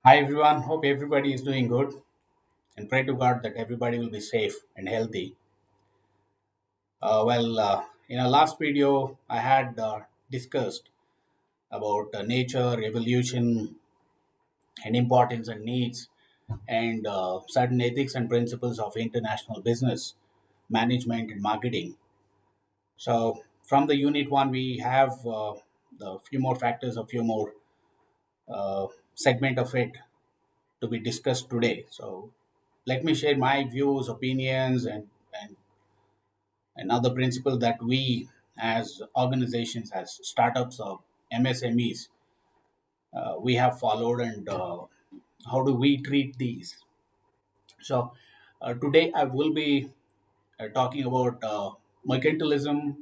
Hi everyone, hope everybody is doing good and pray to God that everybody will be safe and healthy. In our last video, I had discussed about nature, evolution, and importance and needs, and certain ethics and principles of international business, management, and marketing. So, from the unit one, we have the few more factors, a few more uh, segment of it to be discussed today. So, let me share my views, opinions, and another principle that we as organizations, as startups or MSMEs, we have followed, and how do we treat these. So, today I will be talking about mercantilism,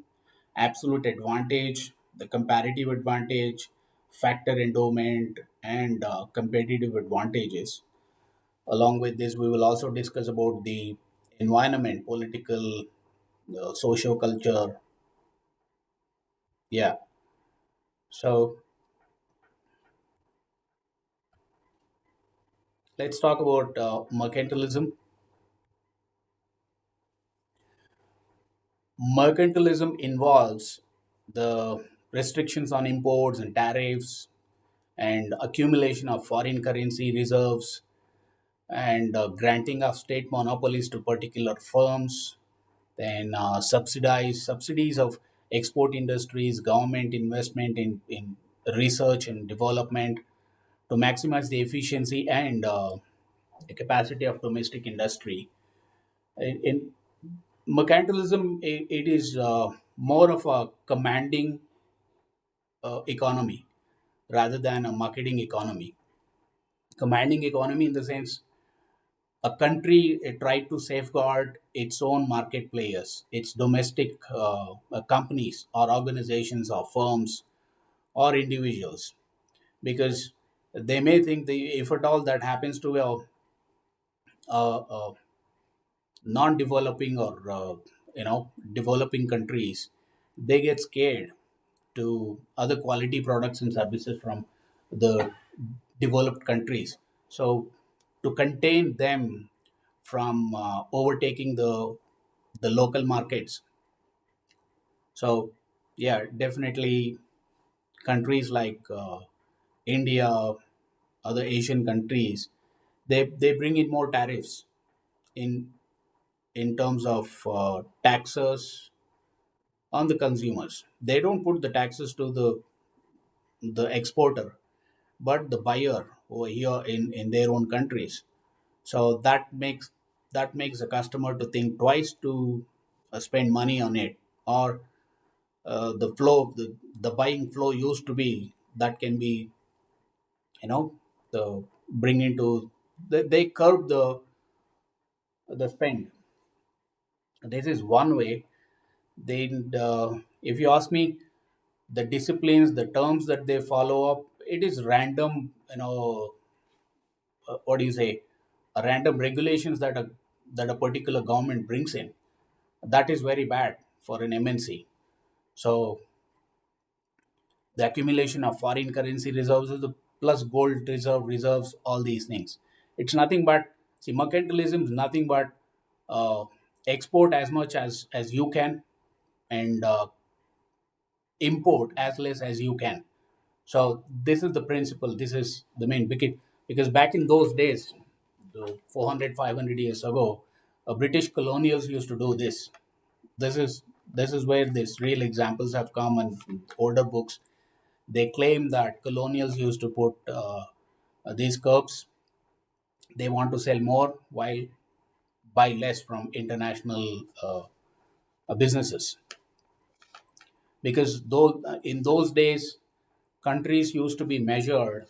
absolute advantage, the comparative advantage, factor endowment, and competitive advantages. Along with this, we will also discuss about the environment, political, social culture. Yeah. So let's talk about mercantilism. Mercantilism involves the restrictions on imports and tariffs and accumulation of foreign currency reserves and granting of state monopolies to particular firms, then subsidies of export industries, government investment in research and development to maximize the efficiency and the capacity of domestic industry. In mercantilism, it is more of a commanding economy rather than a marketing economy. Commanding economy in the sense a country tried to safeguard its own market players, its domestic companies or organizations or firms or individuals, because they may think the if at all that happens to a non-developing or developing countries, they get scared to other quality products and services from the developed countries. So to contain them from overtaking the local markets. So yeah, definitely countries like India, other Asian countries, they bring in more tariffs in terms of taxes on the consumers. They don't put the taxes to the exporter, but the buyer over here in their own countries. So that makes the customer to think twice to spend money on it, or the flow, the buying flow used to be that can be the bring into they curb the spend. This is one way. Then if you ask me, the disciplines, the terms that they follow up, it is random. What do you say? Random regulations that a particular government brings in. That is very bad for an MNC. So the accumulation of foreign currency reserves plus gold reserves, all these things. It's nothing but, see, mercantilism is nothing but uh, export as much as you can, and import as less as you can. So this is the principle. This is the main because back in those days, the 400, 500 years ago, British colonials used to do this. This is this is where these real examples have come in older books. They claim that colonials used to put these curbs. They want to sell more while buy less from international businesses, because though in those days countries used to be measured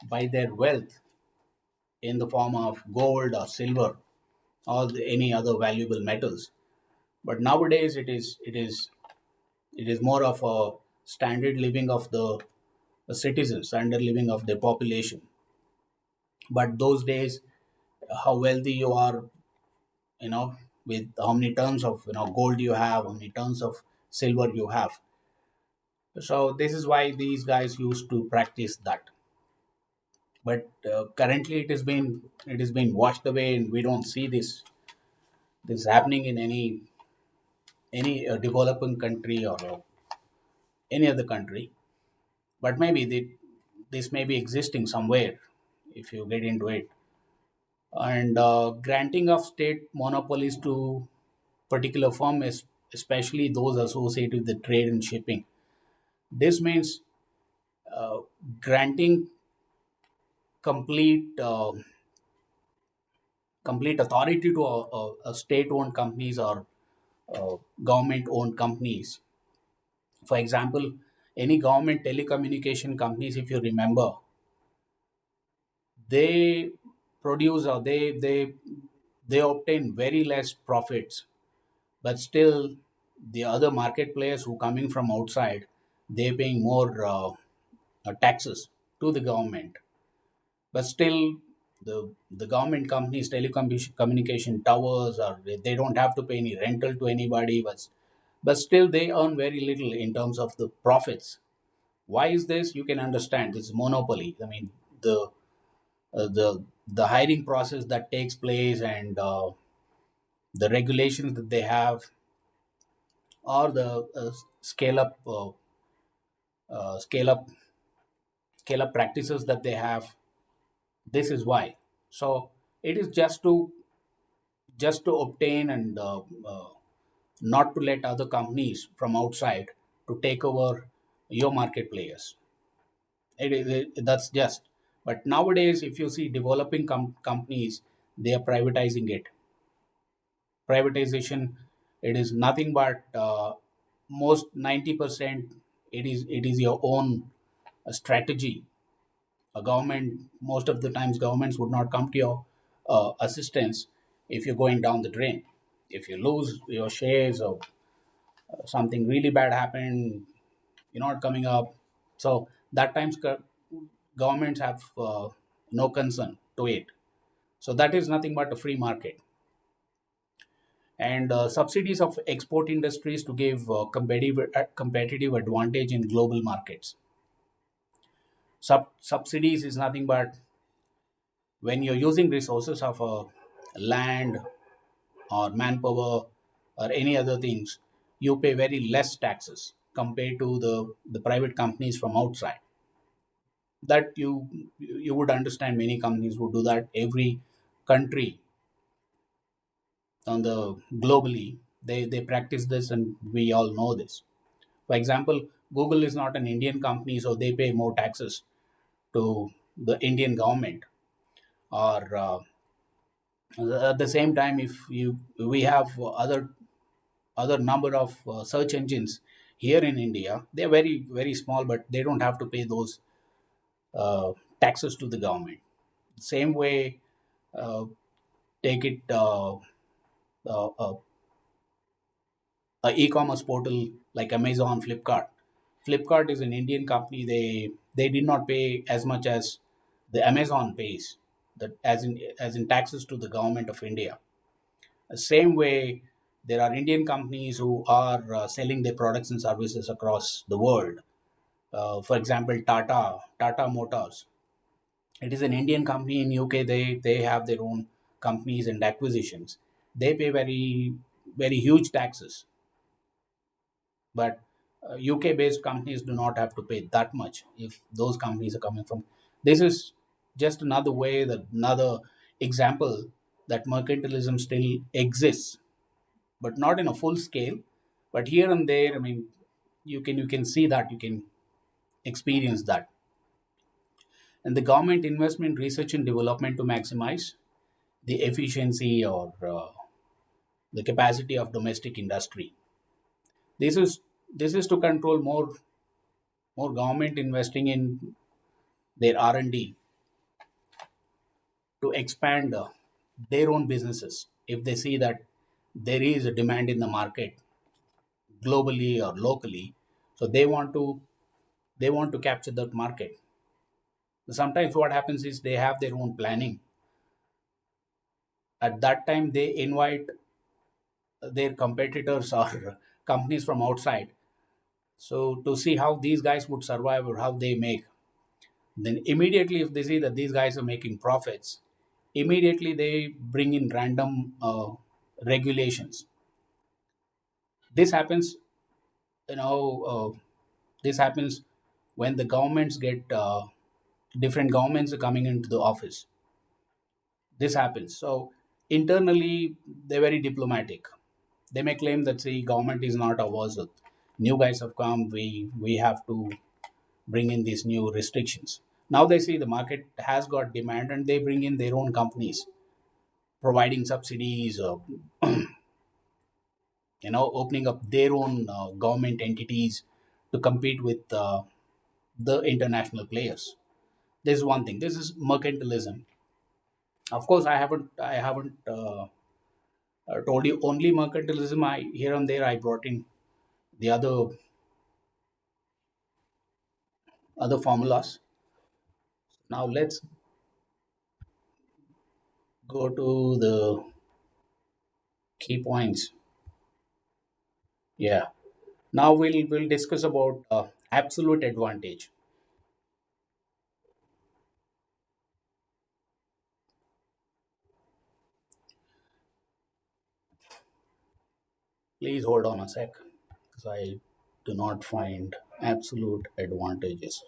by their wealth in the form of gold or silver or any other valuable metals. But nowadays it is more of a standard living of the citizens, standard living of the population. But those days, how wealthy you are, you know, with how many tons of gold you have, how many tons of silver you have. So this is why these guys used to practice that. but currently it has been washed away, and we don't see this happening in any developing country or any other country. But maybe this may be existing somewhere if you get into it. And granting of state monopolies to particular firm is especially those associated with the trade and shipping. This means uh, granting complete complete authority to a state-owned companies or government-owned companies. For example, any government telecommunication companies, if you remember, they produce or they obtain very less profits, but still the other market players who coming from outside, they're paying more taxes to the government. But still the government companies, telecommunication towers, or they don't have to pay any rental to anybody, but still they earn very little in terms of the profits. Why is this? You can understand this monopoly. I mean, the the hiring process that takes place, and the regulations that they have, or the uh, scale up scale up practices that they have. This is why. So it is just to obtain, and not to let other companies from outside to take over your market players. That's just. But nowadays, if you see developing companies, they are privatizing it. Privatization, it is nothing but most 90%. It is your own strategy. A government, most of the times governments would not come to your assistance if you're going down the drain. If you lose your shares, or something really bad happened, you're not coming up. So that times governments have no concern to it. So that is nothing but a free market. And subsidies of export industries to give competitive advantage in global markets. Subsidies is nothing but when you're using resources of land or manpower or any other things, you pay very less taxes compared to the private companies from outside. That you would understand, many companies would do that. Every country on the globally, they practice this, and we all know this. For example, Google is not an Indian company, so they pay more taxes to the Indian government. Or at the same time, if you we have other number of search engines here in India. They're very small, but they don't have to pay those uh, taxes to the government. Same way, uh, take it a e-commerce portal like Amazon, Flipkart. Flipkart is an Indian company. They did not pay as much as the Amazon pays, that as in taxes to the government of India. The same way, there are Indian companies who are selling their products and services across the world. For example, Tata Motors. It is an Indian company in UK. They have their own companies and acquisitions. They pay very huge taxes, but UK based companies do not have to pay that much if those companies are coming from. This is just another way, that another example that mercantilism still exists, but not in a full scale. But here and there, I mean, you can see that, you can experience that. And the government investment research and development to maximize the efficiency or the capacity of domestic industry. This is to control more government investing in their R&D to expand their own businesses if they see that there is a demand in the market globally or locally. So they want to capture that market. Sometimes what happens is they have their own planning. At that time, they invite their competitors or companies from outside, so to see how these guys would survive or how they make. Then immediately, if they see that these guys are making profits, immediately they bring in random regulations. This happens, you know, this happens when the governments get different governments are coming into the office. This happens. So internally, they're very diplomatic. They may claim that see, government is not ours. New guys have come. We have to bring in these new restrictions. Now they see the market has got demand, and they bring in their own companies, providing subsidies, opening up their own government entities to compete with the international players. This is one thing. This is mercantilism. Of course, I haven't told you only mercantilism. I here and there I brought in the other formulas. Now let's go to the key points. Yeah. Now we'll discuss about absolute advantage. Please hold on a sec, because I do not find absolute advantages.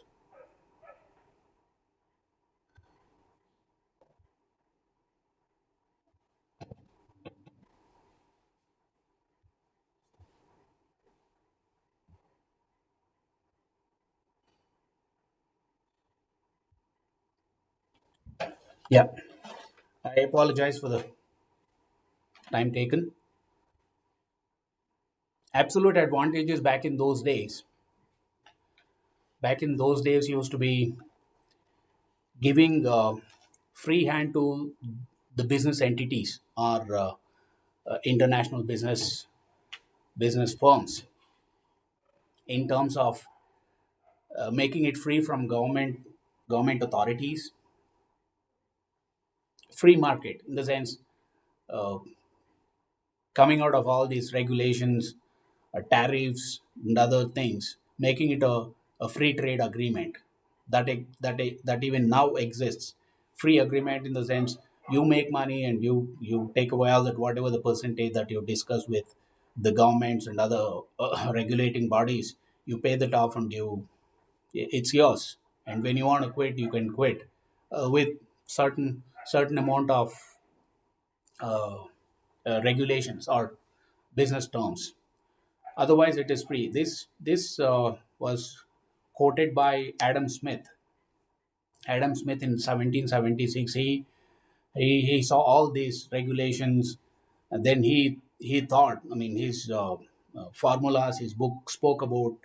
Yeah, I apologize for the time taken. Absolute advantages back in those days used to be giving free hand to the business entities or international business firms in terms of making it free from government authorities, free market in the sense uh, coming out of all these regulations, tariffs, and other things, making it a free trade agreement that even now exists. Free agreement in the sense you make money and you take away all that whatever the percentage that you discuss with the governments and other regulating bodies. You pay that off and it's yours. And when you want to quit, you can quit with certain amount of uh, regulations or business terms. Otherwise, it is free. This was quoted by Adam Smith. Adam Smith in 1776. He saw all these regulations, and then he thought. I mean, his formulas. His book spoke about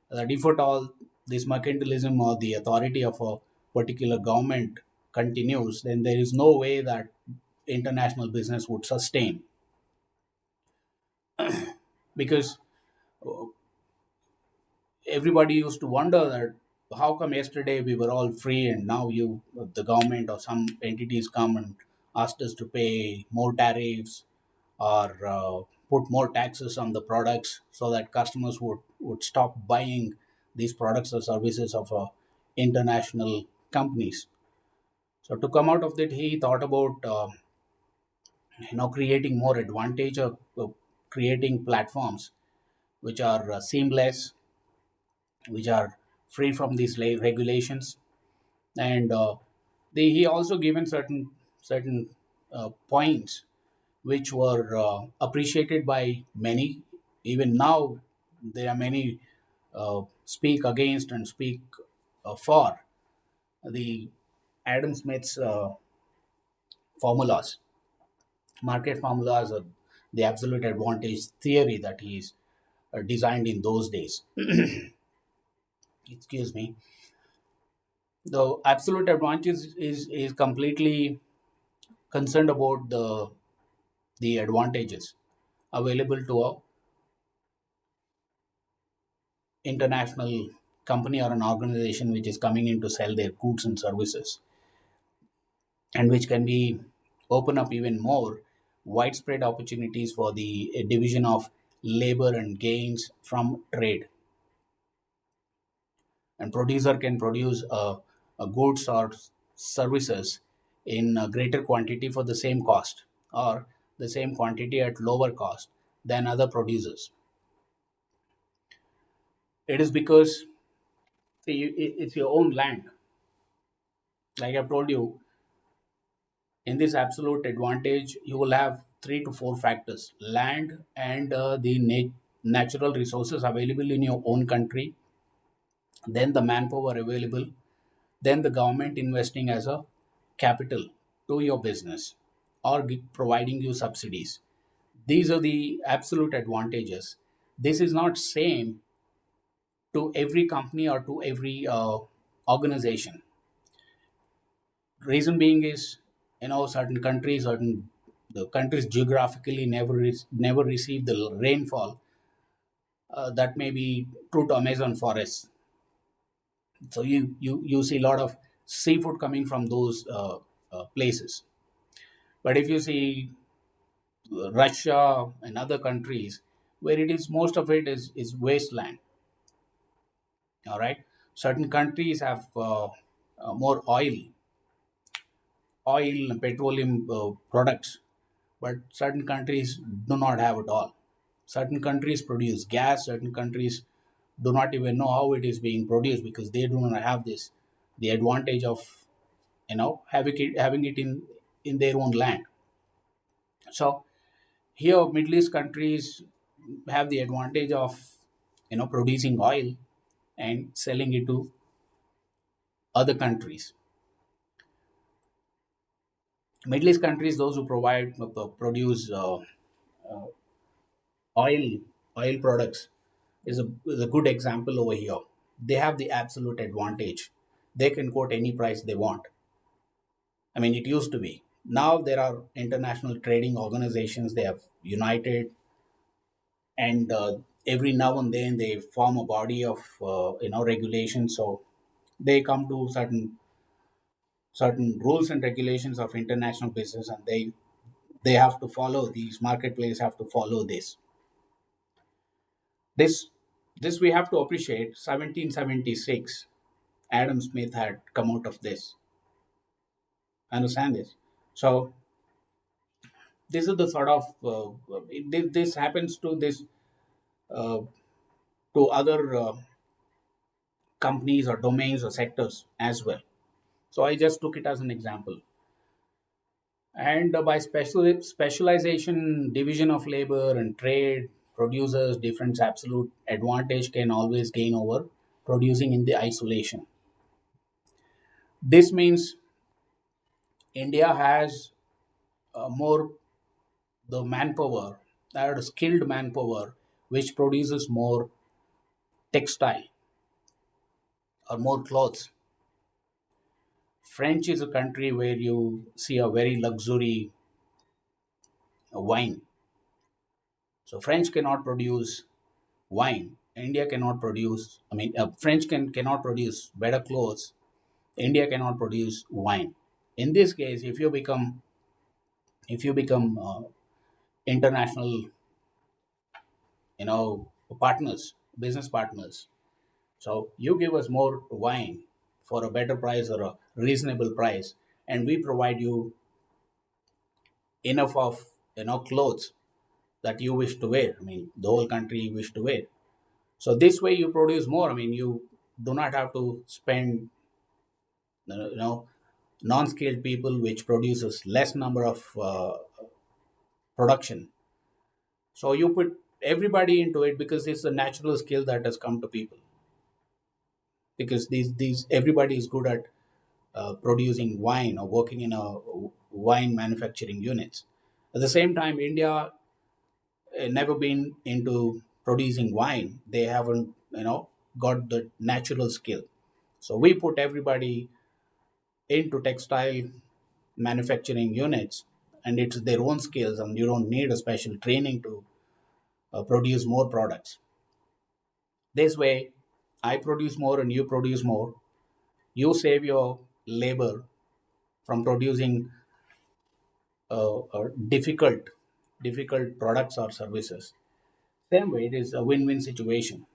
that if at all this mercantilism or the authority of a particular government continues, then there is no way that international business would sustain, because everybody used to wonder that how come yesterday we were all free and now the government or some entities come and asked us to pay more tariffs or put more taxes on the products so that customers would stop buying these products or services of international companies. So to come out of that, he thought about creating more advantage of creating platforms which are seamless, which are free from these regulations, and he also given certain points which were appreciated by many. Even now, there are many speak against and speak for the Adam Smith's formulas, market formulas, or the absolute advantage theory that he's designed in those days. Excuse me. The absolute advantage is completely concerned about the advantages available to a international company or an organization which is coming in to sell their goods and services, and which can be open up even more widespread opportunities for the division of labor and gains from trade. And producer can produce goods or services in a greater quantity for the same cost, or the same quantity at lower cost than other producers. It is because, see, it's your own land. Like I've told you, in this absolute advantage, you will have three to four factors: land and the natural resources available in your own country, then the manpower available, then the government investing as a capital to your business, or providing you subsidies. These are the absolute advantages. This is not same to every company or to every organization. Reason being is, certain countries, certain the countries geographically never receive the rainfall that may be true to Amazon forest. So you see a lot of seafood coming from those places. But if you see Russia and other countries where it is, most of it is wasteland. All right, certain countries have more oil and petroleum products, but certain countries do not have it all. Certain countries produce gas, certain countries do not even know how it is being produced because they do not have this the advantage of having it in their own land. So here Middle East countries have the advantage of producing oil and selling it to other countries. Middle East countries, those who produce oil oil products, is a good example over here. They have the absolute advantage. They can quote any price they want. I mean, it used to be. Now there are international trading organizations. They have united, and every now and then they form a body of regulations. So they come to certain rules and regulations of international business, and they have to follow these. Marketplace have to follow this this we have to appreciate. 1776, Adam Smith had come out of this. Understand this? So this is the sort of this happens to this uh, to other companies or domains or sectors as well. So I just took it as an example. And by specialization, division of labor and trade, producers different absolute advantage can always gain over producing in the isolation. This means India has more the manpower, that skilled manpower, which produces more textile or more clothes. French is a country where you see a very luxury wine. So French cannot produce wine. India cannot produce. I mean, French cannot produce better clothes. India cannot produce wine. In this case, if you become international, partners, business partners. So you give us more wine for a better price or a reasonable price, and we provide you enough of clothes that you wish to wear. I mean, the whole country you wish to wear. So this way you produce more. I mean, you do not have to spend non-skilled people, which produces less number of production. So you put everybody into it because it's a natural skill that has come to people. Because these everybody is good at producing wine or working in a wine manufacturing units. At the same time, India never been into producing wine. They haven't got the natural skill. So we put everybody into textile manufacturing units, and it's their own skills, and you don't need a special training to produce more products. This way, I produce more and you produce more. You save your labor from producing difficult products or services. Same way, it is a win-win situation.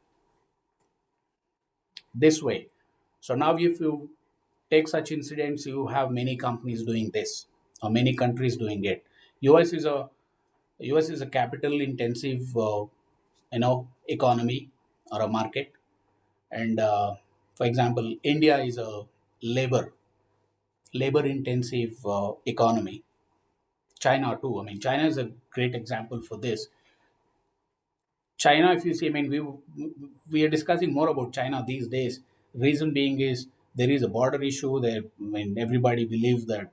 This way. So now, if you take such incidents, you have many companies doing this or many countries doing it. us is a us is a capital intensive economy or a market. And for example, India is a labor labor intensive economy. China too, I mean, China is a great example for this. China, if you see, I mean, we are discussing more about China these days. Reason being is there is a border issue there. I mean, everybody believes that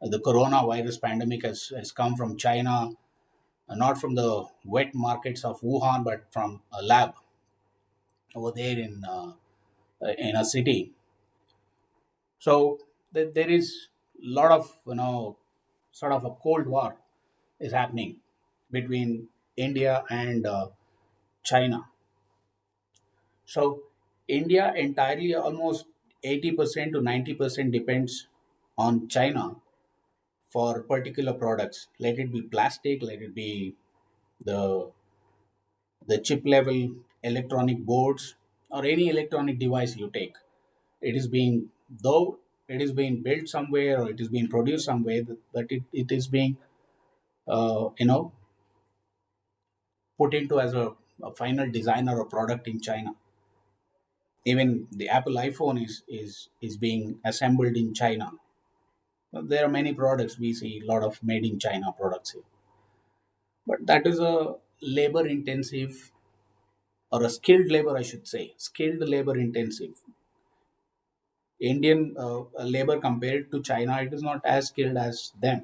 the coronavirus pandemic has come from China, not from the wet markets of Wuhan, but from a lab over there in a city. So there is a lot of sort of a cold war is happening between India and China. So India entirely, almost 80% to 90% depends on China for particular products. Let it be plastic, let it be the chip level electronic boards or any electronic device you take. It is being, though it is being built somewhere or it is being produced somewhere, but it is being uh, you know put into as a final design or a product in China. Even the Apple iPhone is being assembled in China. There are many products we see a lot of made in China products here, but that is a labor intensive or a skilled labor, I should say, skilled labor intensive. Indian labor compared to China, it is not as skilled as them,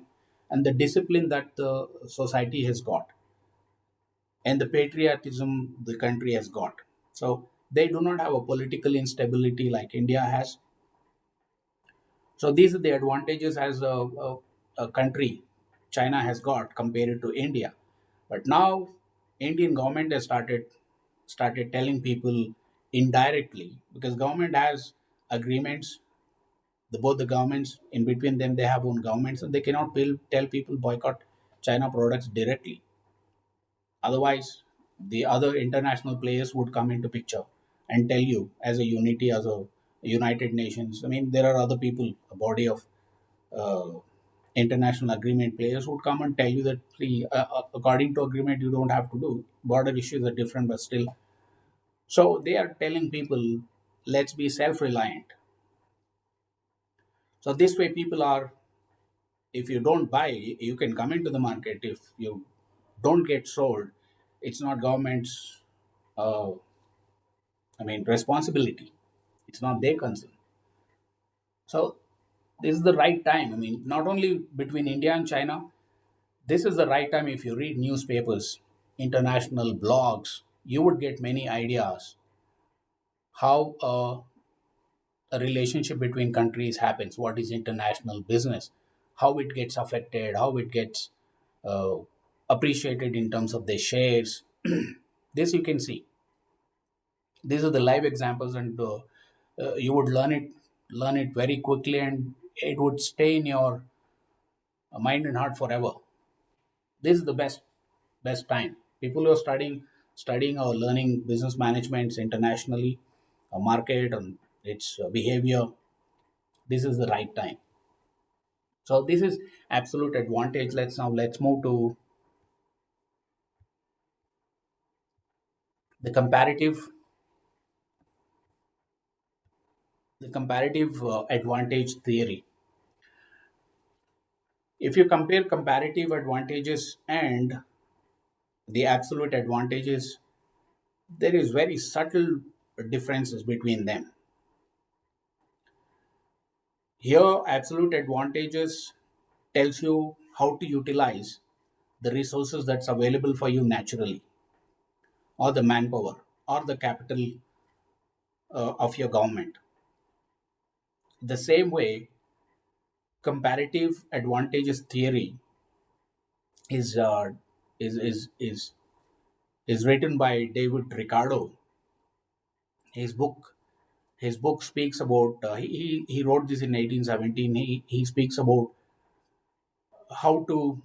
and the discipline that the society has got and the patriotism the country has got. So they do not have a political instability like India has. So these are the advantages as a country China has got compared to India. But now Indian government has started telling people indirectly, because government has agreements. Both the governments in between them, they have own governments, and they cannot tell people boycott China products directly. Otherwise, the other international players would come into picture and tell you as a unity, as a United Nations. I mean, there are other people, a body of uh, international agreement players would come and tell you that according to agreement you don't have to do. Border issues are different, but still. So they are telling people, let's be self-reliant. So this way, people are. If you don't buy, you can come into the market. If you don't get sold, it's not government's. Uh, I mean, responsibility. It's not their concern. So this is the right time. I mean, not only between India and China, this is the right time. If you read newspapers, international blogs, you would get many ideas how a relationship between countries happens, what is international business, how it gets affected, how it gets uh, appreciated in terms of their shares. This you can see. These are the live examples, and you would learn it very quickly, and it would stay in your mind and heart forever. This is the best time. People who are studying or learning business management internationally, a market and its behavior, this is the right time. So this is absolute advantage. Let's move to the comparative advantage theory. If you compare comparative advantages and the absolute advantages, there is very subtle differences between them. Here, absolute advantages tells you how to utilize the resources that's available for you naturally, or the manpower, or the capital of your government. The same way, comparative advantages theory is is is is is written by David Ricardo. His book his book speaks about he wrote this in 1817. He speaks about how to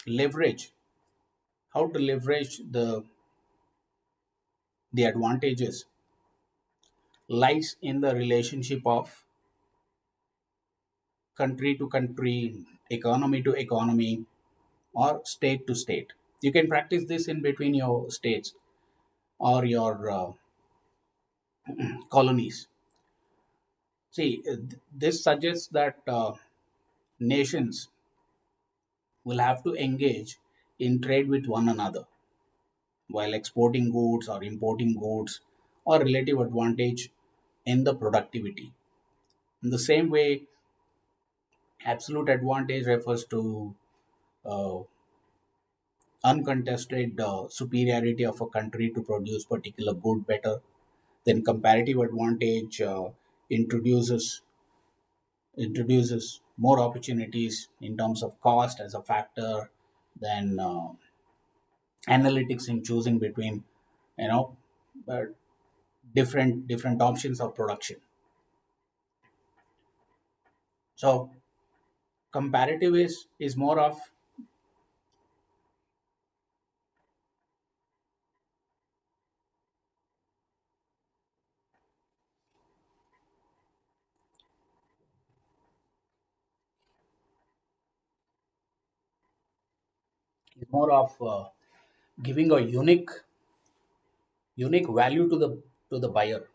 leverage the advantages lies in the relationship of country to country, economy to economy, or state to state. You can practice this in between your states or your colonies. See, this suggests that nations will have to engage in trade with one another while exporting goods or importing goods or relative advantage in the productivity. In the same way, absolute advantage refers to uh, uncontested superiority of a country to produce particular good better. Then comparative advantage introduces more opportunities in terms of cost as a factor. Then analytics in choosing between you know uh, different options of production. So comparative is more of giving a unique value to the buyer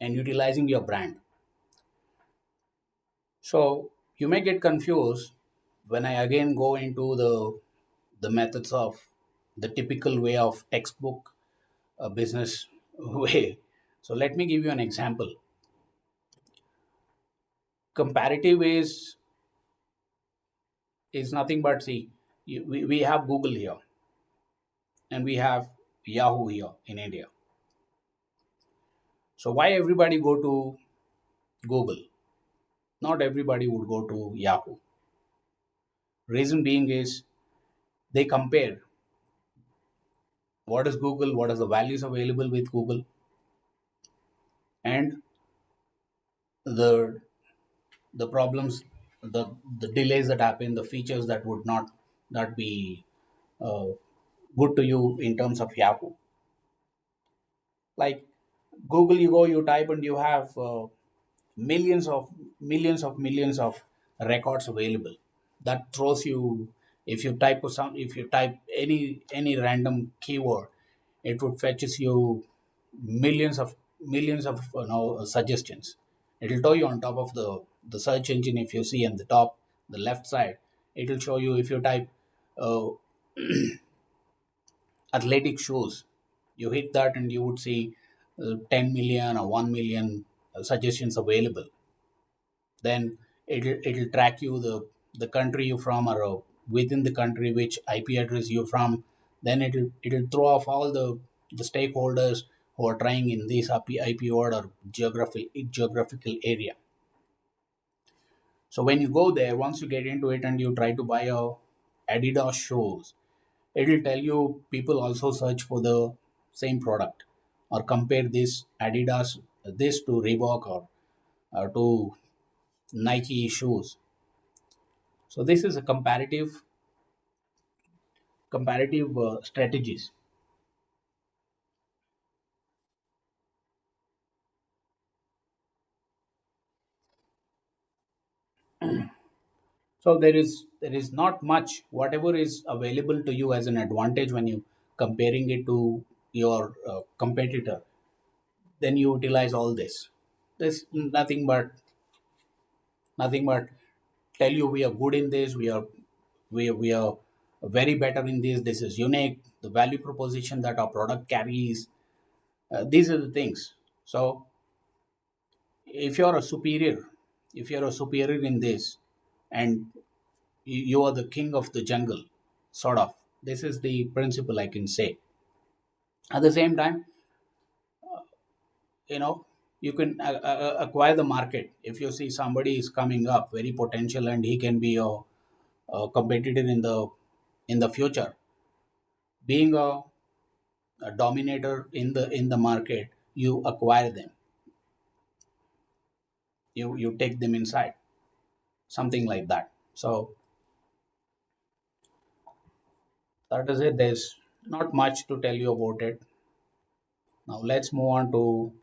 and utilizing your brand. So you may get confused when I again go into the methods of the typical way of textbook business way. So let me give you an example. Comparative is nothing but, see, we have Google here and we have Yahoo here in India. So why everybody go to Google? Not everybody would go to Yahoo. Reason being is they compare what is Google, what is the values available with Google, and the the problems, the the delays that happen, the features that would not be uh, good to you in terms of Yahoo. Like Google, you go, you type, and you have millions of millions of records available. That throws you, if you type any random keyword, it would fetches you millions of suggestions. It will show you on top of the search engine. If you see on the top, the left side, it will show you, if you type uh, athletic shoes, you hit that and you would see 10 million or 1 million suggestions available. Then it'll track you the country you from, or within the country which IP address you from. Then it'll throw off all the stakeholders who are trying in this IP order geographical area. So when you go there, once you get into it and you try to buy a Adidas shoes, it'll tell you people also search for the same product, or compare this Adidas, this to Reebok, or to Nike shoes. So this is a comparative strategies. So there is not much, whatever is available to you as an advantage when you comparing it to your competitor. Then you utilize all this. There's nothing but tell you we are good in this. We are very better in this. This is unique. The value proposition that our product carries. These are the things. So if you're a superior, if you're a superior in this, and you are the king of the jungle, sort of. This is the principle I can say. At the same time, you know, you can acquire the market. If you see somebody is coming up, very potential, and he can be a competitor in the future, being a dominator in the market, you acquire them, you take them inside, something like that. So that is it. There's not much to tell you about it. Now let's move on to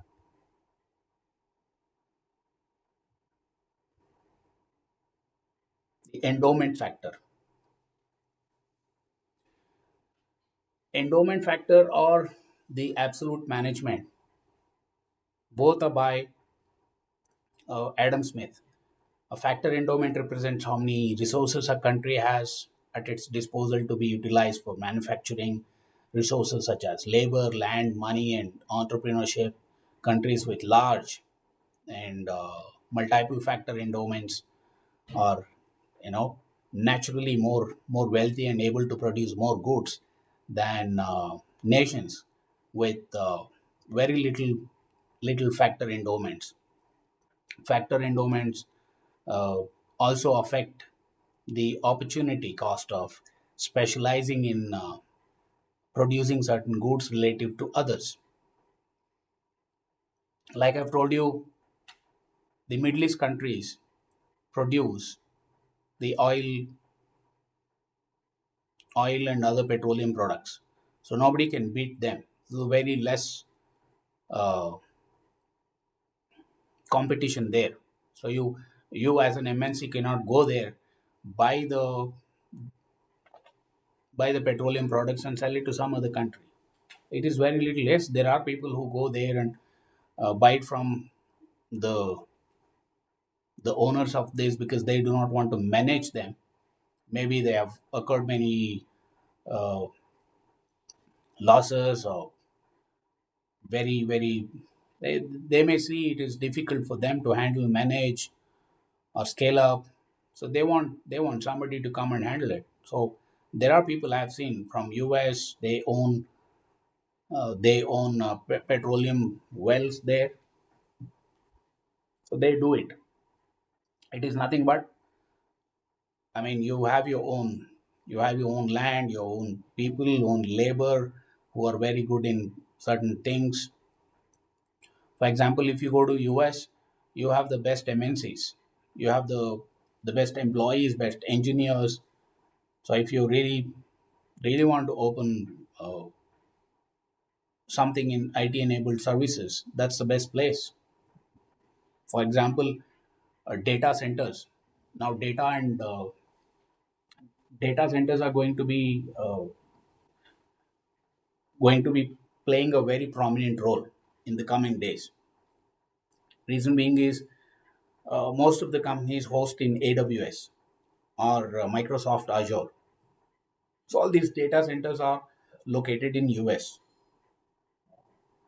the endowment factor. Endowment factor or the absolute management, both are by Adam Smith. A factor endowment represents how many resources a country has at its disposal to be utilized for manufacturing resources such as labor, land, money, and entrepreneurship. Countries with large and multiple factor endowments are, naturally more wealthy and able to produce more goods than nations with very little factor endowments. Factor endowments uh, also affect the opportunity cost of specializing in producing certain goods relative to others. Like I've told you, the Middle East countries produce the oil and other petroleum products. So nobody can beat them. So very less uh, competition there. So you as an MNC cannot go there, buy the buy the petroleum products and sell it to some other country. It is very little. Yes, there are people who go there and buy it from the the owners of this because they do not want to manage them. Maybe they have occurred many uh, losses or very they may see it is difficult for them to handle, manage, or scale up. So they want somebody to come and handle it. So there are people I've seen from US. They own petroleum wells there. So they do it. It is nothing but, I mean, you have your own land, your own people, own labor who are very good in certain things. For example, if you go to US, you have the best MNCs. You have the best employees, best engineers. So if you really want to open something in IT enabled services, that's the best place. For example, data centers. Now, data centers are going to be playing a very prominent role in the coming days. Reason being is most of the companies host in AWS or Microsoft Azure. So all these data centers are located in US.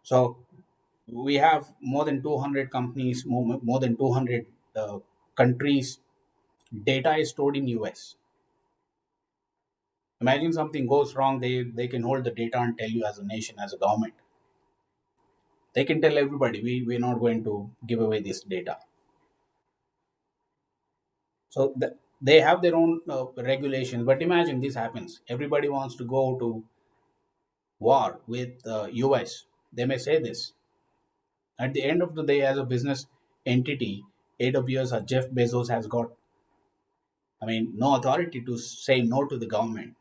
So we have more than 200 companies, more than 200 countries. Data is stored in US. Imagine something goes wrong, they can hold the data and tell you as a nation, as a government. They can tell everybody, we're not going to give away this data. So they have their own regulations. But imagine this happens. Everybody wants to go to war with US. They may say this. At the end of the day, as a business entity, AWS or Jeff Bezos has got, I mean, no authority to say no to the government.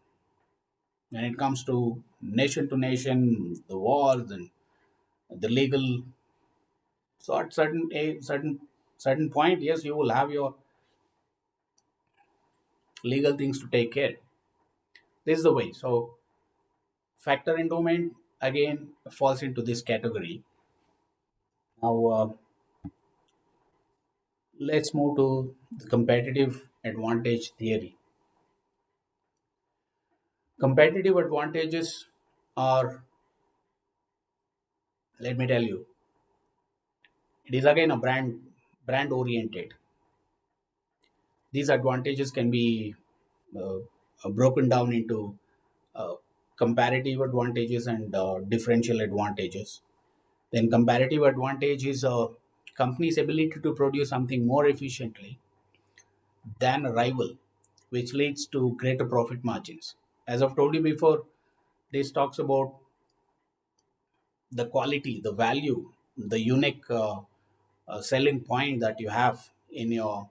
When it comes to nation, the wars and the legal, so at certain point, yes, you will have your legal things to take care. This is the way. So factor endowment again falls into this category. Now let's move to the competitive advantage theory. Competitive advantages are, let me tell you, it is again a brand oriented. These advantages can be uh, broken down into uh, comparative advantages and differential advantages. Then comparative advantage is a company's ability to produce something more efficiently than a rival, which leads to greater profit margins. As I've told you before, this talks about the quality, the value, the unique selling point that you have in your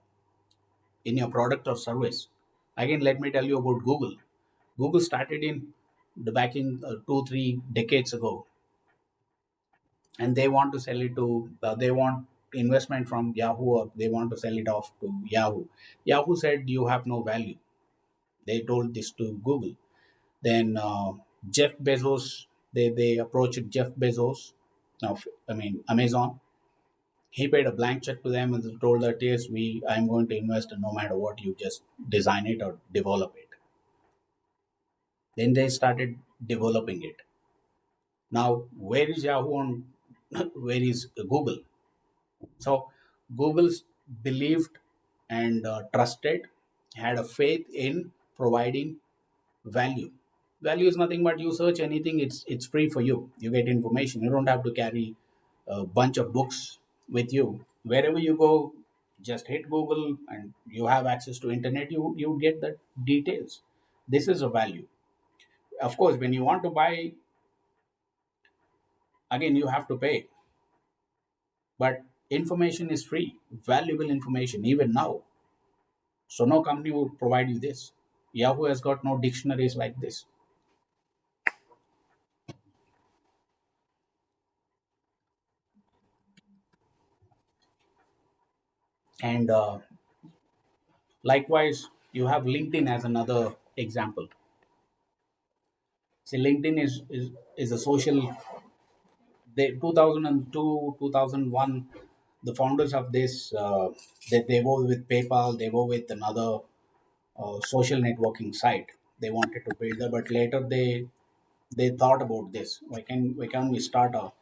product or service. Again, let me tell you about Google. Google started in the back in 2 3 decades ago. and they want to sell it to, they want investment from Yahoo, or they want to sell it off to Yahoo. Yahoo said you have no value. They told this to Google. Then Jeff Bezos, they approached Jeff Bezos, now I mean Amazon. He paid a blank check to them and told that yes, I'm going to invest no matter what, you just design it or develop it. Then they started developing it. Now where is Yahoo and where is Google? So Google believed and trusted, had a faith in providing value. Value is nothing but you search anything, it's free for you. You get information. You don't have to carry a bunch of books with you. Wherever you go, just hit Google and you have access to internet, you get the details. This is a value. Of course, when you want to buy, again you have to pay. But information is free, valuable information, even now. So no company would provide you this. Yahoo has got no dictionaries like this. And likewise, you have LinkedIn as another example. See, LinkedIn is a social. They 2002, 2001, the founders of this, they were with PayPal, they were with another social networking site. They wanted to build that, but later they thought about this. Why can't we start a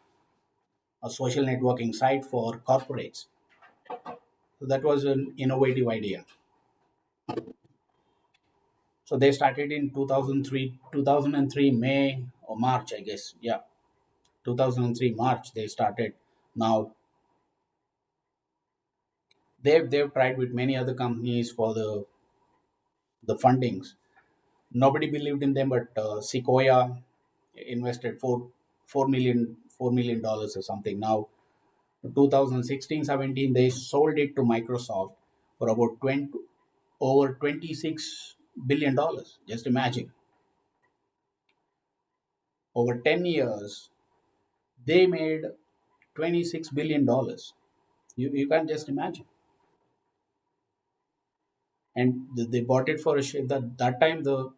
social networking site for corporates? So that was an innovative idea. So they started in 2003 May or March, I guess. Yeah, 2003 March they started. Now they've tried with many other companies for the fundings. Nobody believed in them, but Sequoia invested $4 million or something. Now 2016-17 they sold it to Microsoft for about 20 over $26 billion. Just imagine, over 10 years they made $26 billion. You can't just imagine. And they bought it for a share. That time the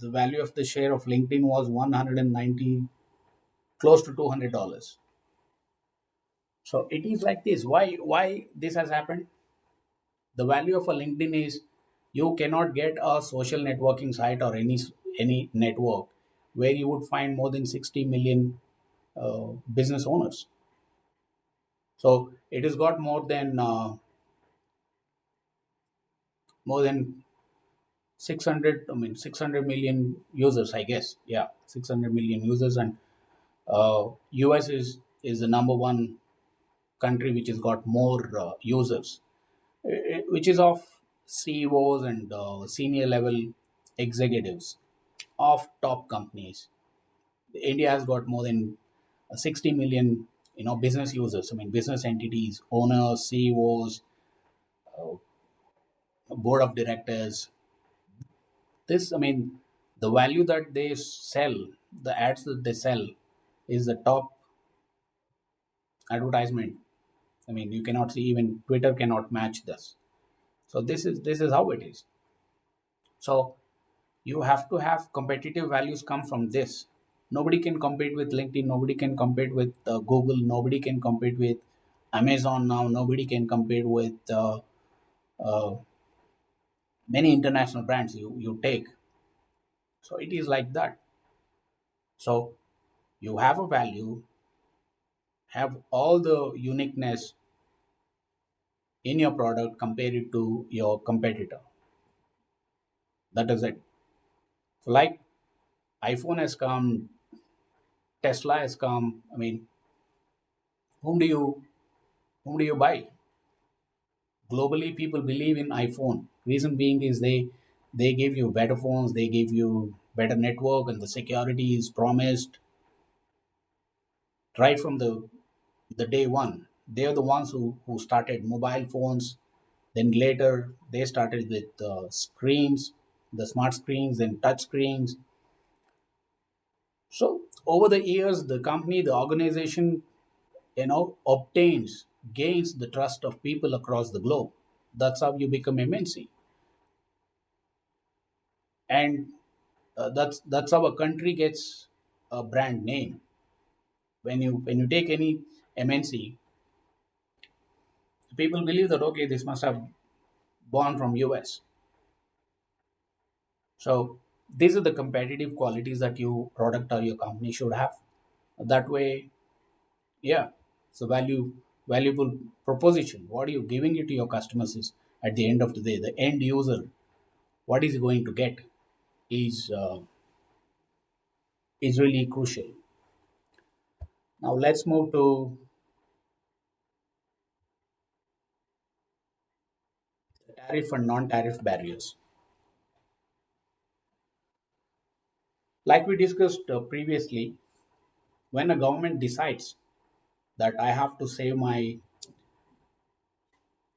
value of the share of LinkedIn was 190, close to $200. So it is like this. Why this has happened? The value of a LinkedIn is, you cannot get a social networking site or any network where you would find more than 60 million business owners. So it has got more than 600, I mean 600 million users, I guess. Yeah, 600 million users. And US is the number one country which has got more users, which is of CEOs and senior level executives of top companies. India has got more than 60 million, business users. I mean, business entities, owners, CEOs, board of directors. This, I mean, the value that they sell, the ads that they sell, is the top advertisement. I mean, you cannot see, even Twitter cannot match this. So this is how it is. So you have to have competitive values come from this. Nobody can compete with LinkedIn. Nobody can compete with Google. Nobody can compete with Amazon now. Nobody can compete with uh, many international brands you take. So it is like that. So you have a value, have all the uniqueness in your product, compare it to your competitor. That is it. So like iPhone has come, Tesla has come. I mean, whom do you whom do you buy? Globally, people believe in iPhone. Reason being is they give you better phones, they give you better network, and the security is promised right from the day one. They are the ones who started mobile phones. Then later they started with screens, the smart screens, then touch screens. So over the years, the company, the organization, obtains, gains the trust of people across the globe. That's how you become MNC. And that's how a country gets a brand name. When you take any MNC, people believe that okay, this must have born from US. So these are the competitive qualities that your product or your company should have. That way, yeah, it's a valuable proposition. What are you giving it to your customers is at the end of the day, the end user, what is he going to get is is really crucial. Now let's move to tariff and non-tariff barriers. Like we discussed previously, when a government decides that I have to save my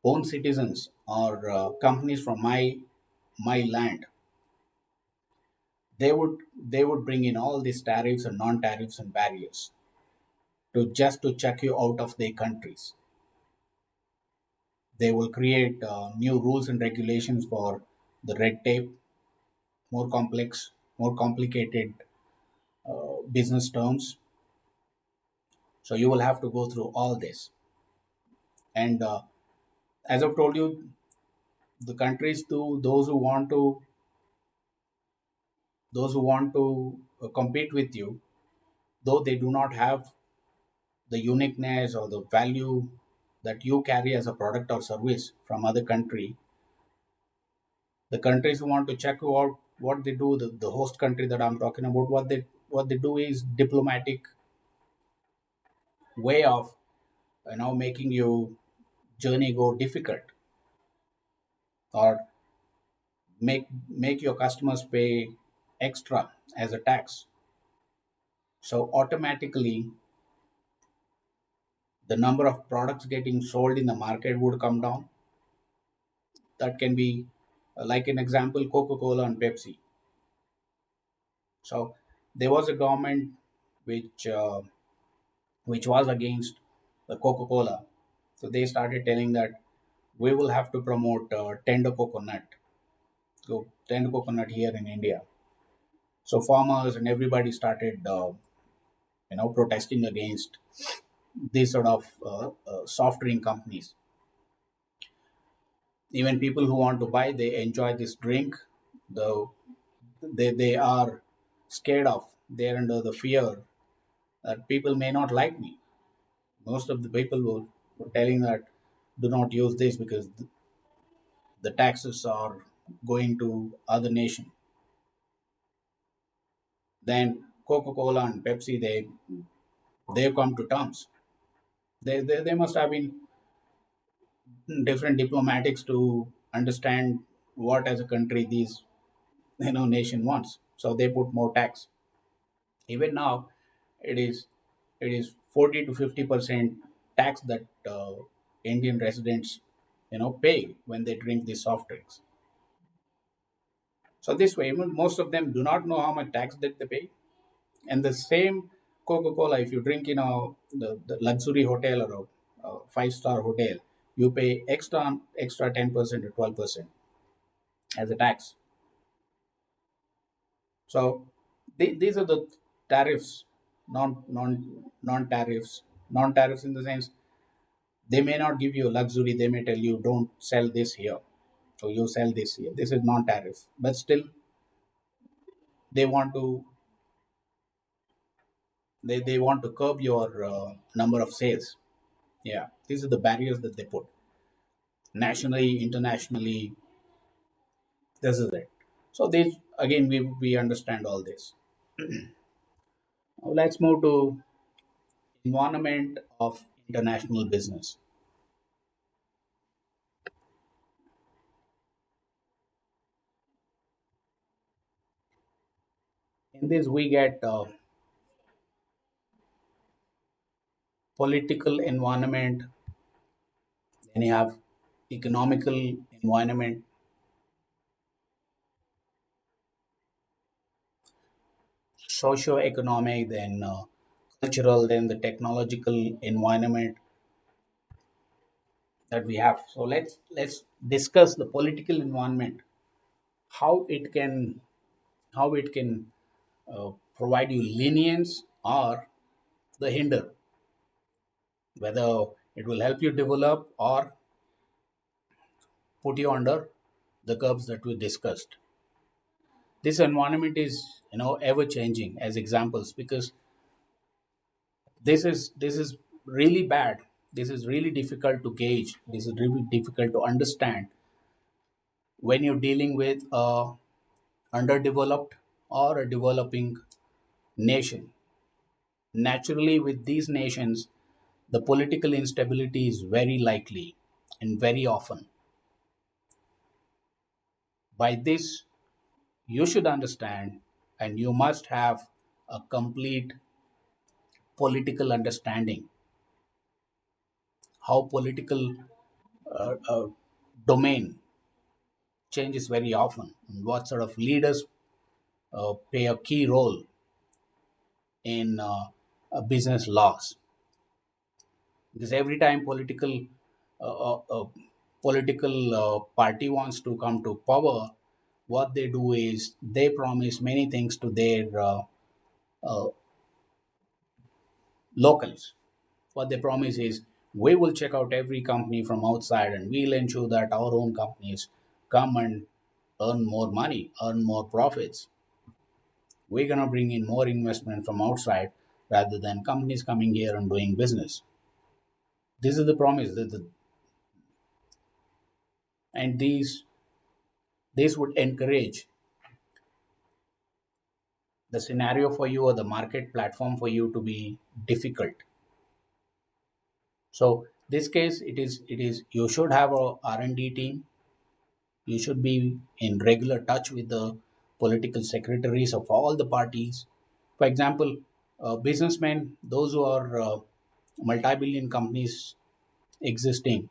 own citizens or companies from my land, they would bring in all these tariffs and non-tariffs and barriers to check you out of their countries. They will create new rules and regulations for the red tape, more complex, more complicated business terms. So you will have to go through all this. And as I've told you, the countries to those who want to compete with you, though they do not have the uniqueness or the value that you carry as a product or service from other country, the countries who want to check you out, what they do, the host country that I'm talking about, what they do is diplomatic way of making you journey go difficult, or make your customers pay extra as a tax. So automatically the number of products getting sold in the market would come down. That can be like an example, Coca-Cola and Pepsi. So there was a government which which was against the Coca-Cola. So they started telling that we will have to promote tender coconut, so tender coconut here in India. So farmers and everybody started protesting against these sort of soft drink companies. Even people who want to buy, they enjoy this drink, though they are scared of, they're under the fear that people may not like me. Most of the people were telling that do not use this because the taxes are going to other nation. Then Coca-Cola and Pepsi, they've come to terms. They must have been different diplomatics to understand what as a country these nation wants. So they put more tax. Even now, it is 40 to 50% tax that Indian residents pay when they drink these soft drinks. So this way, even most of them do not know how much tax that they pay. And the same Coca-Cola, if you drink in the luxury hotel or a five-star hotel, you pay extra 10% or 12% as a tax. So these are the tariffs, non-tariffs, non-tariffs in the sense they may not give you a luxury. They may tell you don't sell this here, or you sell this here. This is non-tariff, but still they want to they want to curb your number of sales. Yeah, these are the barriers that they put nationally, internationally. This is it. So this again, we understand all this. Now let's move to environment of international business. In this, we get political environment, then you have economical environment, socio-economic, then cultural, then the technological environment that we have. So let's discuss the political environment, how it can how it can provide you lenience or the hinder, whether it will help you develop or put you under the curbs that we discussed. This environment is ever changing as examples, because this is really bad. This is really difficult to gauge. This is really difficult to understand when you're dealing with a underdeveloped or a developing nation. Naturally, with these nations, the political instability is very likely and very often. By this, you should understand and you must have a complete political understanding how political domain changes very often, and what sort of leaders play a key role in business laws. Because every time political party wants to come to power, what they do is they promise many things to their uh, locals. What they promise is, we will check out every company from outside and we'll ensure that our own companies come and earn more money, earn more profits. We're going to bring in more investment from outside rather than companies coming here and doing business. This is the promise. And this would encourage the scenario for you or the market platform for you to be difficult. So this case, it is you should have a R&D team. You should be in regular touch with the political secretaries of all the parties. For example, businessmen, those who are multi-billion companies existing,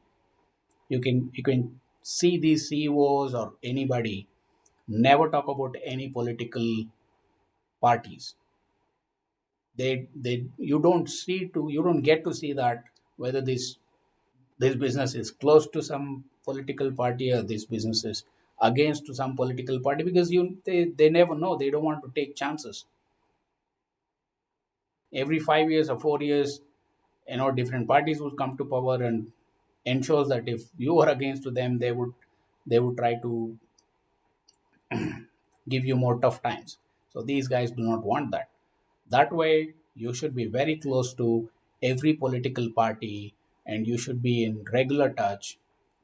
you can see these CEOs or anybody never talk about any political parties. They you don't get to see that whether this business is close to some political party or this business is against to some political party, because they never know. They don't want to take chances. Every 5 years or 4 years, different parties will come to power and ensures that if you are against to them, they would try to give you more tough times. So these guys do not want that. That way, you should be very close to every political party, and you should be in regular touch,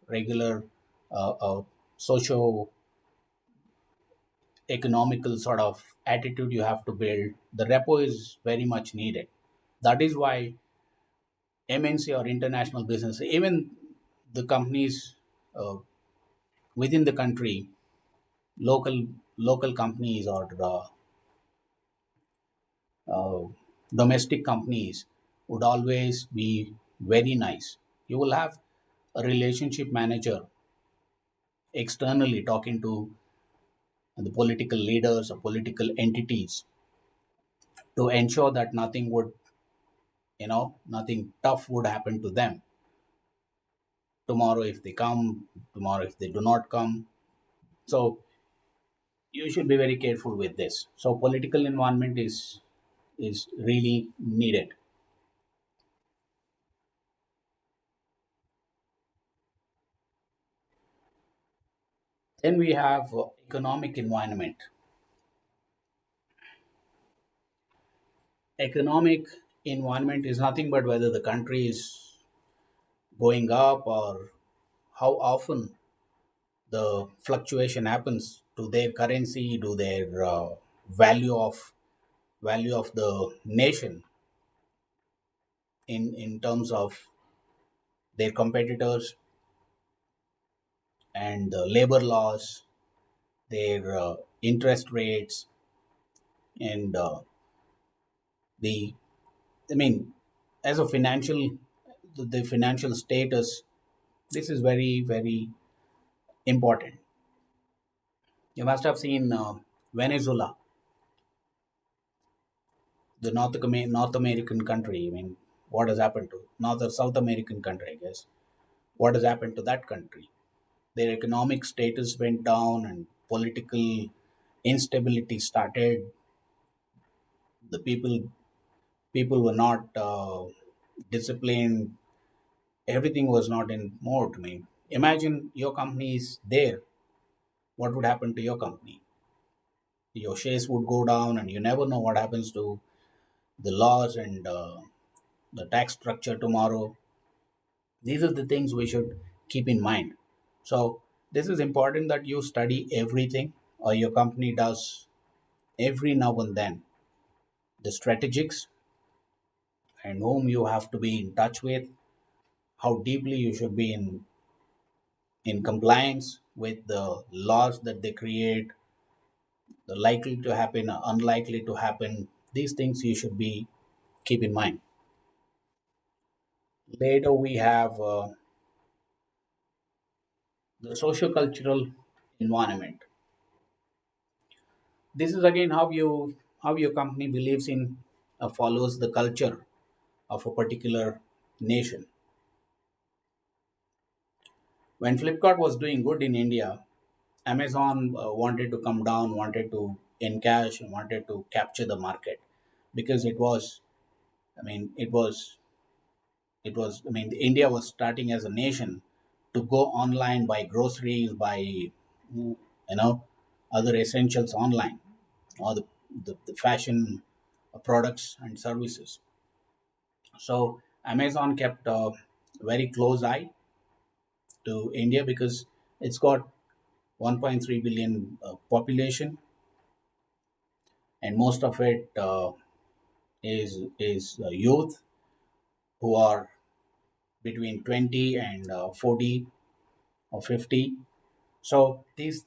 regular socio economical sort of attitude you have to build. The repo is very much needed. That is why MNC or international business, even the companies uh, within the country, local companies or uh, domestic companies would always be very nice. You will have a relationship manager externally talking to the political leaders or political entities to ensure that nothing tough would happen to them tomorrow if they come, tomorrow if they do not come. So you should be very careful with this. So political environment is really needed. Then we have economic environment. Economic environment is nothing but whether the country is going up or how often the fluctuation happens to their currency, to their value of value of the nation in terms of their competitors and the labor laws, their interest rates, and the I mean, as a the financial status, this is very very important. You must have seen Venezuela. the North American country. I mean, what has happened to North or South American country? I guess what has happened to that country? Their economic status went down, and political instability started. The people were not disciplined. Everything was not in mode. I mean, imagine your company is there. What would happen to your company? Your shares would go down, and you never know what happens to the laws and the tax structure tomorrow. These are the things we should keep in mind. So this is important that you study everything, or your company does every now and then, the strategics and whom you have to be in touch with, how deeply you should be in compliance with the laws that they create, the likely to happen or unlikely to happen. These things you should be keep in mind. Later we have the socio-cultural environment. This is again how your company believes in, follows the culture of a particular nation. When Flipkart was doing good in India, Amazon wanted to come down, wanted to encash, and wanted to capture the market, because I mean, I mean, India was starting as a nation to go online, buy groceries, buy, other essentials online, or the fashion products and services. So Amazon kept a very close eye to India, because it's got 1.3 billion population, and most of it is youth who are between 20 and 40 or 50. So these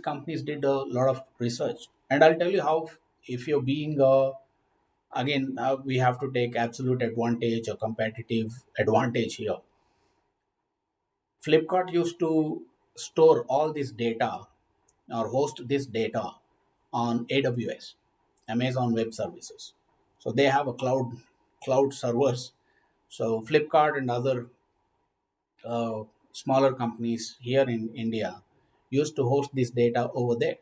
companies did a lot of research, and I'll tell you how. If you're being again, we have to take absolute advantage or competitive advantage here. Flipkart used to store all this data or host this data on AWS, Amazon Web Services. So they have a cloud servers. So Flipkart and other uh, smaller companies here in India used to host this data over there.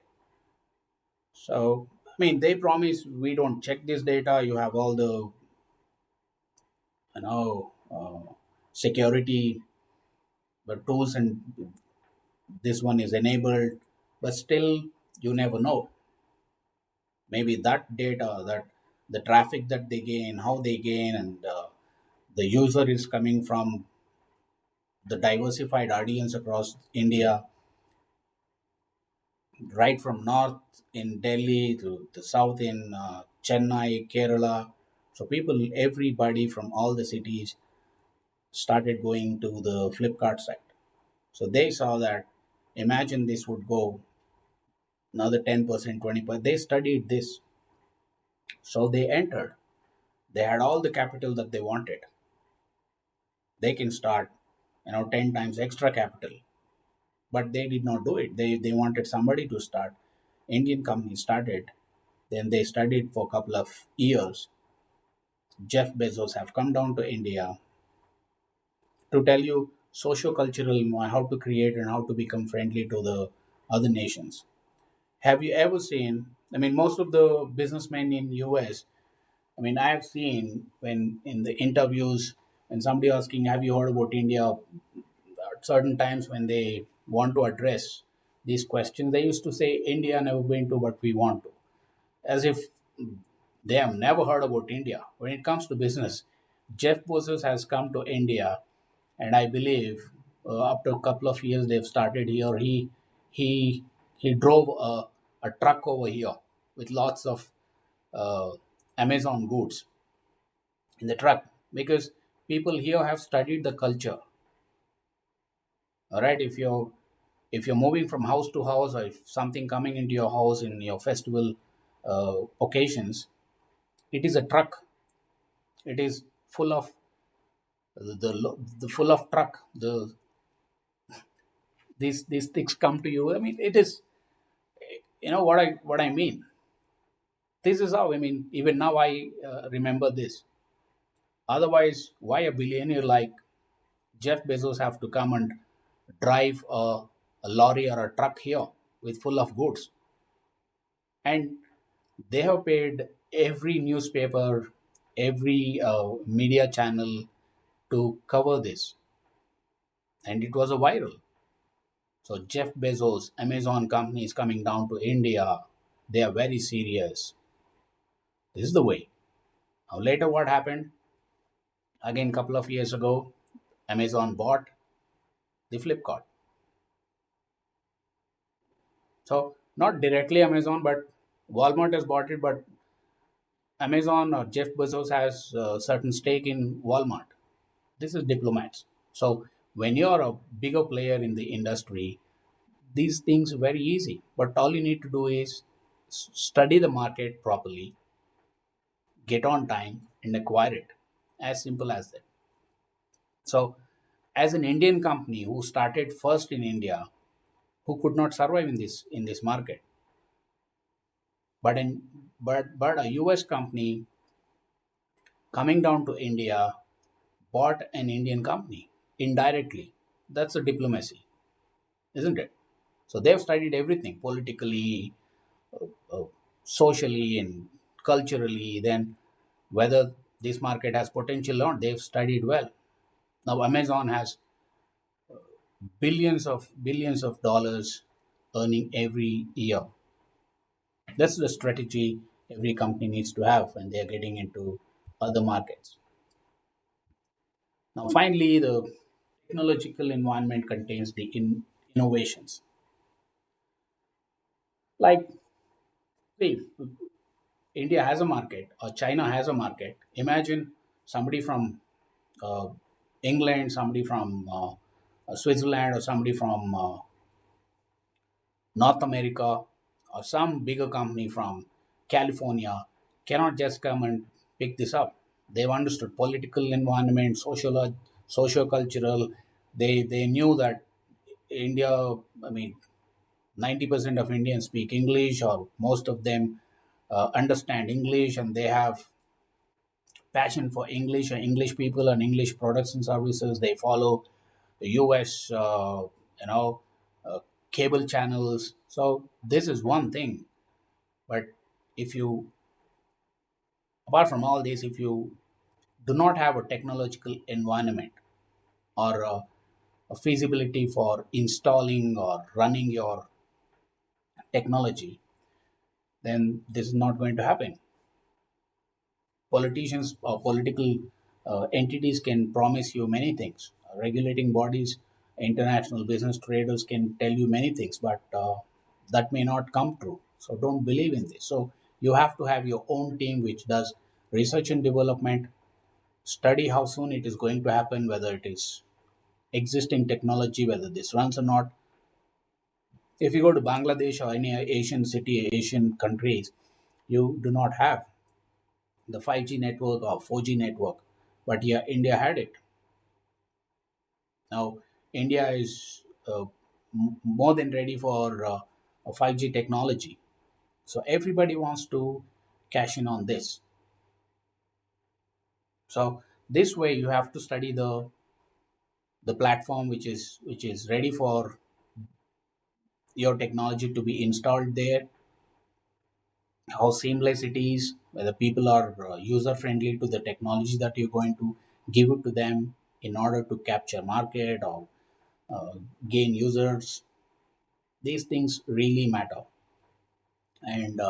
So I mean, they promise we don't check this data. You have all the security tools, and this one is enabled, but still you never know. Maybe that data, that the traffic that they gain, how they gain, and the user is coming from the diversified audience across India, right from north in Delhi to the south in Chennai, Kerala. So people, everybody from all the cities started going to the Flipkart site. So they saw that, imagine this would go another 10%, 20%. They studied this. So they entered. They had all the capital that they wanted. They can start, 10 times extra capital. But they did not do it. They wanted somebody to start. Indian company started. Then they studied for a couple of years. Jeff Bezos have come down to India to tell you socio-cultural, how to create and how to become friendly to the other nations. Have you ever seen? I mean, most of the businessmen in US. I mean, I have seen when in the interviews, when somebody asking, "Have you heard about India?" At certain times when they want to address these questions, they used to say, "India never been to, but we want to," as if they have never heard about India. When it comes to business, Jeff Bezos has come to India, and I believe after a couple of years they've started here. He he drove a truck over here with lots of uh, Amazon goods in the truck, because people here have studied the culture. All right, if you're moving from house to house, or if something coming into your house in your festival occasions, it is a truck. It is full of the full of truck. These things come to you. I mean, it is, what I mean. This is how, I mean, even now I remember this. Otherwise, why a billionaire like Jeff Bezos have to come and drive a lorry or a truck here with full of goods? And they have paid every newspaper, every media channel to cover this, and it was a viral. So Jeff Bezos, Amazon company is coming down to India. They are very serious. This is the way. Now later, what happened? Again, couple of years ago, Amazon bought the Flipkart. So not directly Amazon, but Walmart has bought it. But Amazon or Jeff Bezos has a certain stake in Walmart. This is diplomats. So when you're a bigger player in the industry, these things are very easy. But all you need to do is study the market properly, get on time, and acquire it. As simple as that. So, as an Indian company who started first in India, who could not survive in this market, but a US company coming down to India bought an Indian company indirectly. That's a diplomacy, isn't it? So they've studied everything politically, uh, socially, and culturally. Then whether this market has potential or not, they've studied well. Now Amazon has billions of dollars earning every year. That's the strategy every company needs to have when they are getting into other markets. Now, finally, the technological environment contains the innovations. Like, see, India has a market or China has a market. Imagine somebody from uh, England, somebody from Switzerland, or somebody from North America, or some bigger company from California cannot just come and pick this up. They've understood political environment, socio-cultural. They knew that India, I mean, 90% of Indians speak English, or most of them understand English, and they have passion for English and English people and English products and services. They follow the US, you know, uh, cable channels. So this is one thing. But if you, apart from all this, if you do not have a technological environment or a feasibility for installing or running your technology, then this is not going to happen. Politicians or political entities can promise you many things. Regulating bodies, international business traders can tell you many things, but that may not come true. So don't believe in this. So you have to have your own team which does research and development, study how soon it is going to happen, whether it is existing technology, whether this runs or not. If you go to Bangladesh or any Asian city, Asian countries, you do not have the 5G network or 4G network, but yeah, India had it. Now, India is more than ready for a 5G technology. So everybody wants to cash in on this. So this way, you have to study the platform which is ready for your technology to be installed there, how seamless it is, whether people are user friendly to the technology that you're going to give it to them in order to capture market or uh, gain users. These things really matter. And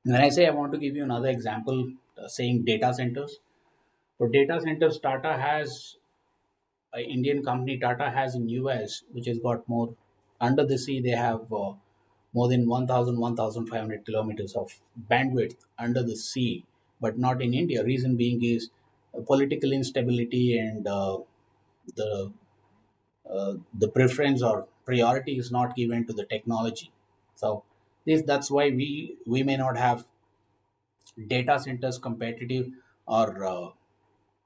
when I say, I want to give you another example, saying data centers. For data centers, Tata has an Indian company. Tata has in US, which has got more under the sea. They have more than 1,500 kilometers of bandwidth under the sea, but not in India. Reason being is political instability, and the preference or priority is not given to the technology. So that's why we may not have data centers competitive or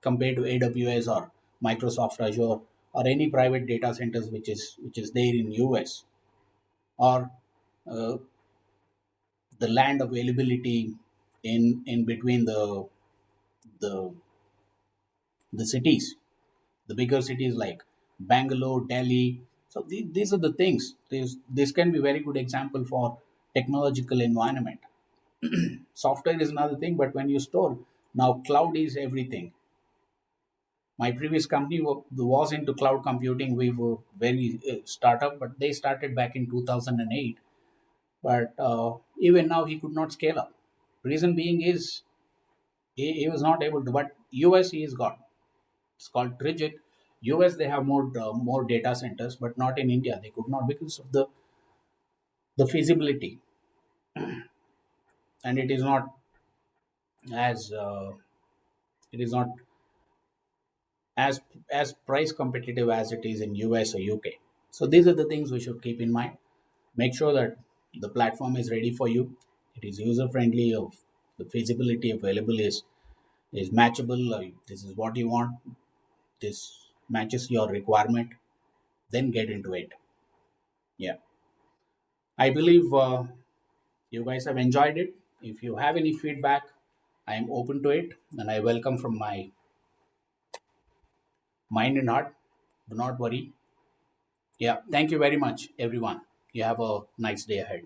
compared to AWS or Microsoft Azure or any private data centers which is there in US, or uh, the land availability in between the the cities, the bigger cities like Bangalore, Delhi. So these are the things. This can be very good example for technological environment. Software is another thing, but when you store, now cloud is everything. My previous company was into cloud computing. We were very startup, but they started back in 2008. But even now, he could not scale up. Reason being is he was not able to. But US he has got. It's called Trigit. US they have more data centers, but not in India. They could not because of the feasibility, and it is not as it is not as as price competitive as it is in US or UK. So these are the things we should keep in mind. Make sure that the platform is ready for you. It is user friendly. Of the feasibility available is matchable. This is what you want. This matches your requirement. Then get into it. Yeah, I believe you guys have enjoyed it. If you have any feedback, I am open to it and I welcome from my mind and heart. Do not worry. Yeah, thank you very much, everyone. You have a nice day ahead.